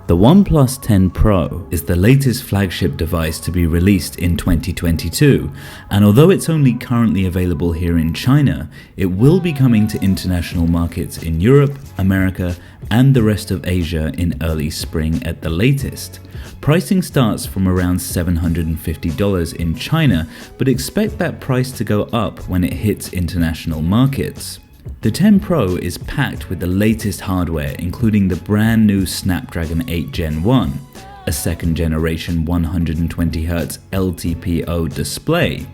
The OnePlus 10 Pro is the latest flagship device to be released in 2022, and although it's only currently available here in China, it will be coming to international markets in Europe, America, and the rest of Asia in early spring at the latest. Pricing starts from around $750 in China, but expect that price to go up when it hits international markets. The 10 Pro is packed with the latest hardware, including the brand new Snapdragon 8 Gen 1, a second generation 120Hz LTPO display,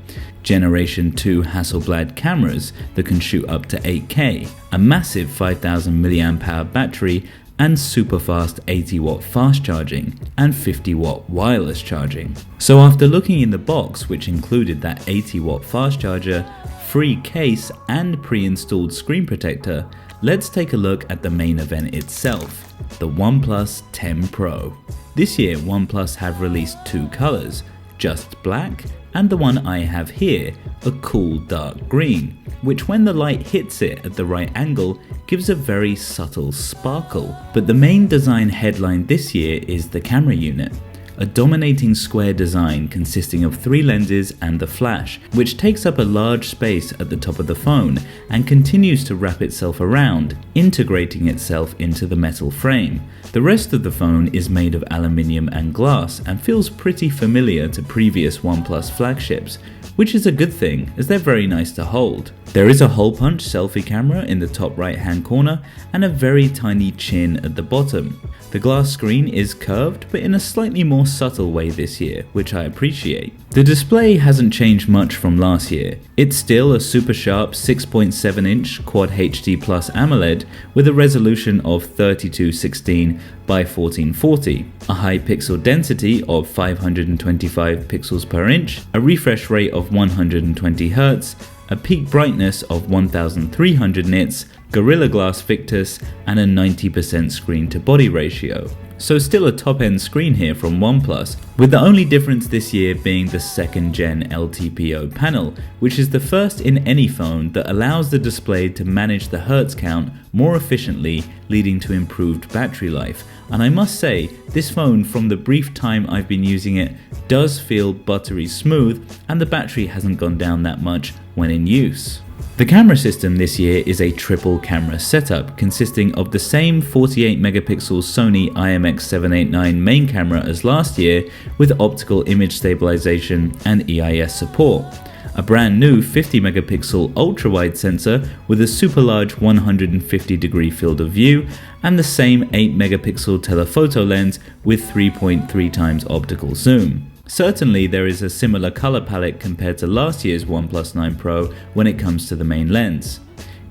Generation 2 Hasselblad cameras that can shoot up to 8K, a massive 5000 mAh battery, and super fast 80-watt fast charging and 50-watt wireless charging. So after looking in the box, which included that 80-watt fast charger, free case and pre-installed screen protector, let's take a look at the main event itself, the OnePlus 10 Pro. This year OnePlus have released two colors, just black and the one I have here, a cool dark green, which when the light hits it at the right angle gives a very subtle sparkle. But the main design headline this year is the camera unit. A dominating square design consisting of three lenses and the flash, which takes up a large space at the top of the phone and continues to wrap itself around, integrating itself into the metal frame. The rest of the phone is made of aluminium and glass and feels pretty familiar to previous OnePlus flagships, which is a good thing as they're very nice to hold. There is a hole punch selfie camera in the top right hand corner and a very tiny chin at the bottom. The glass screen is curved but in a slightly more subtle way this year, which I appreciate. The display hasn't changed much from last year. It's still a super sharp 6.7-inch Quad HD Plus AMOLED with a resolution of 3216 by 1440, a high pixel density of 525 pixels per inch, a refresh rate of 120 Hz, a peak brightness of 1300 nits, Gorilla Glass Victus, and a 90% screen to body ratio. So still a top-end screen here from OnePlus, with the only difference this year being the second gen LTPO panel, which is the first in any phone that allows the display to manage the hertz count more efficiently, leading to improved battery life. And I must say, this phone, from the brief time I've been using it, does feel buttery smooth, and the battery hasn't gone down that much when in use. The camera system this year is a triple camera setup consisting of the same 48 megapixel Sony IMX789 main camera as last year with optical image stabilization and EIS support, a brand new 50 megapixel ultra-wide sensor with a super large 150 degree field of view, and the same 8 megapixel telephoto lens with 3.3 times optical zoom. Certainly there is a similar color palette compared to last year's OnePlus 9 Pro when it comes to the main lens.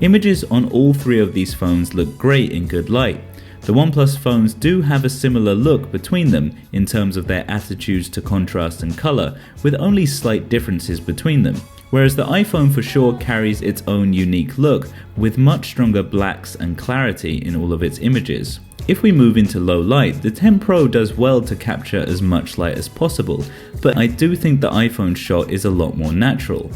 Images on all three of these phones look great in good light. The OnePlus phones do have a similar look between them in terms of their attitudes to contrast and color, with only slight differences between them, whereas the iPhone for sure carries its own unique look with much stronger blacks and clarity in all of its images. If we move into low light, the 10 Pro does well to capture as much light as possible, but I do think the iPhone shot is a lot more natural.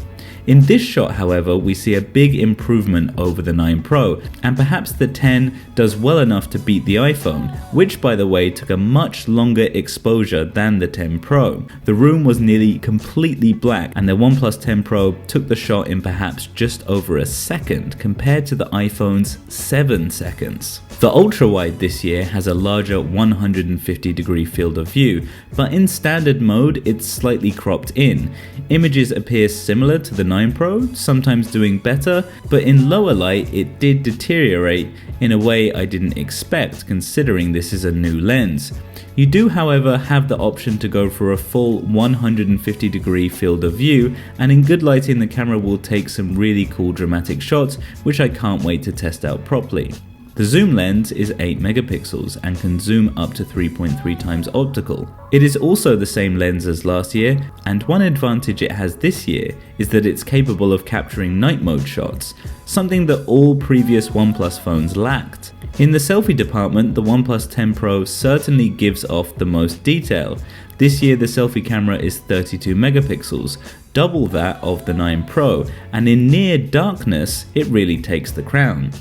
In this shot, however, we see a big improvement over the 9 Pro, and perhaps the 10 does well enough to beat the iPhone, which by the way took a much longer exposure than the 10 Pro. The room was nearly completely black, and the OnePlus 10 Pro took the shot in perhaps just over a second compared to the iPhone's 7 seconds. The ultra-wide this year has a larger 150 degree field of view, but in standard mode it's slightly cropped in. Images appear similar to the 9 Pro, sometimes doing better, but in lower light it did deteriorate in a way I didn't expect considering this is a new lens. You do however have the option to go for a full 150 degree field of view, and in good lighting the camera will take some really cool dramatic shots which I can't wait to test out properly. The zoom lens is 8 megapixels and can zoom up to 3.3 times optical. It is also the same lens as last year, and one advantage it has this year is that it's capable of capturing night mode shots, something that all previous OnePlus phones lacked. In the selfie department, the OnePlus 10 Pro certainly gives off the most detail. This year the selfie camera is 32 megapixels, double that of the 9 Pro, and in near darkness it really takes the crown.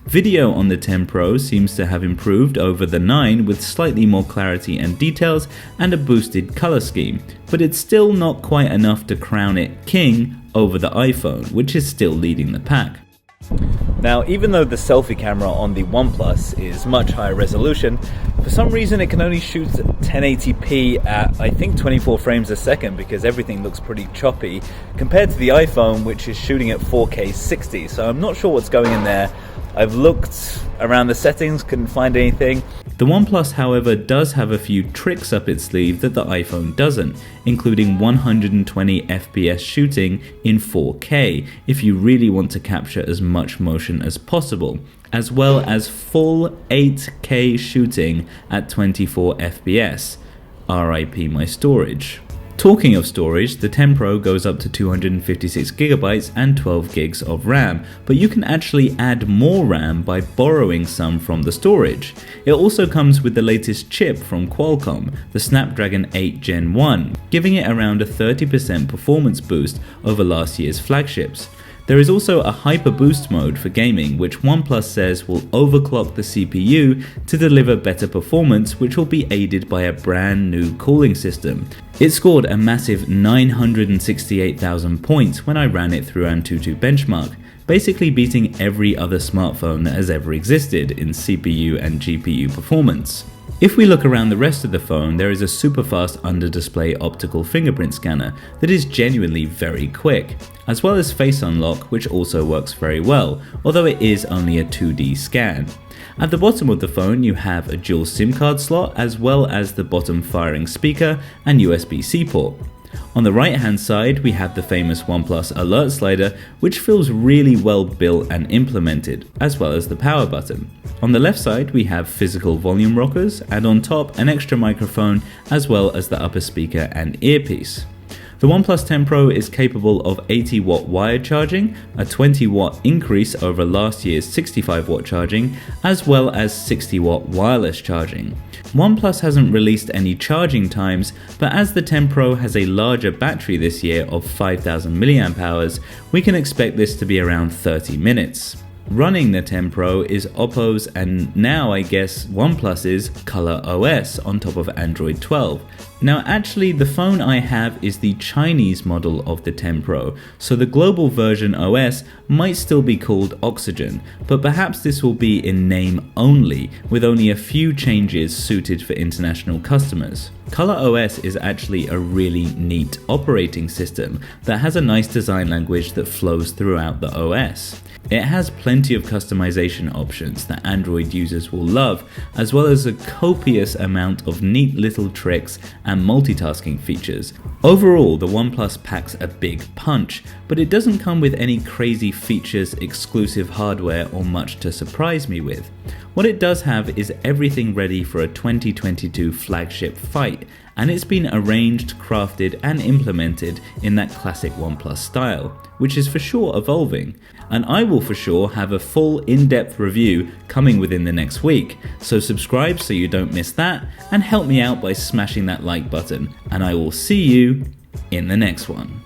Video on the 10 Pro seems to have improved over the 9 with slightly more clarity and details and a boosted color scheme, but it's still not quite enough to crown it king over the iPhone, which is still leading the pack. Now, even though the selfie camera on the OnePlus is much higher resolution, for some reason it can only shoot 1080p at I think 24 frames a second because everything looks pretty choppy compared to the iPhone, which is shooting at 4K 60. So I'm not sure what's going in there. I've looked around the settings, couldn't find anything. The OnePlus, however, does have a few tricks up its sleeve that the iPhone doesn't, including 120 FPS shooting in 4K if you really want to capture as much motion as possible, as well as full 8K shooting at 24 FPS. RIP my storage. Talking of storage, the 10 Pro goes up to 256GB and 12 gigs of RAM, but you can actually add more RAM by borrowing some from the storage. It also comes with the latest chip from Qualcomm, the Snapdragon 8 Gen 1, giving it around a 30% performance boost over last year's flagships. There is also a hyper boost mode for gaming, which OnePlus says will overclock the CPU to deliver better performance, which will be aided by a brand new cooling system. It scored a massive 968,000 points when I ran it through Antutu benchmark, basically beating every other smartphone that has ever existed in CPU and GPU performance. If we look around the rest of the phone, there is a super fast under-display optical fingerprint scanner that is genuinely very quick, as well as face unlock, which also works very well, although it is only a 2D scan. At the bottom of the phone you have a dual SIM card slot as well as the bottom firing speaker and USB-C port. On the right hand side we have the famous OnePlus alert slider, which feels really well built and implemented, as well as the power button. On the left side we have physical volume rockers, and on top an extra microphone as well as the upper speaker and earpiece. The OnePlus 10 Pro is capable of 80 watt wired charging, a 20 watt increase over last year's 65 watt charging, as well as 60 watt wireless charging. OnePlus hasn't released any charging times, but as the 10 Pro has a larger battery this year of 5000 mAh, we can expect this to be around 30 minutes. Running the 10 Pro is Oppo's and now I guess OnePlus's Color OS on top of Android 12. Now actually the phone I have is the Chinese model of the 10 Pro, so the global version OS might still be called Oxygen, but perhaps this will be in name only, with only a few changes suited for international customers. Color OS is actually a really neat operating system that has a nice design language that flows throughout the OS. It has plenty of customization options that Android users will love, as well as a copious amount of neat little tricks and multitasking features. Overall, the OnePlus packs a big punch, but it doesn't come with any crazy features, exclusive hardware, or much to surprise me with. What it does have is everything ready for a 2022 flagship fight, and it's been arranged, crafted, and implemented in that classic OnePlus style, which is for sure evolving. And I will for sure have a full in-depth review coming within the next week, so subscribe so you don't miss that, and help me out by smashing that like button, and I will see you in the next one.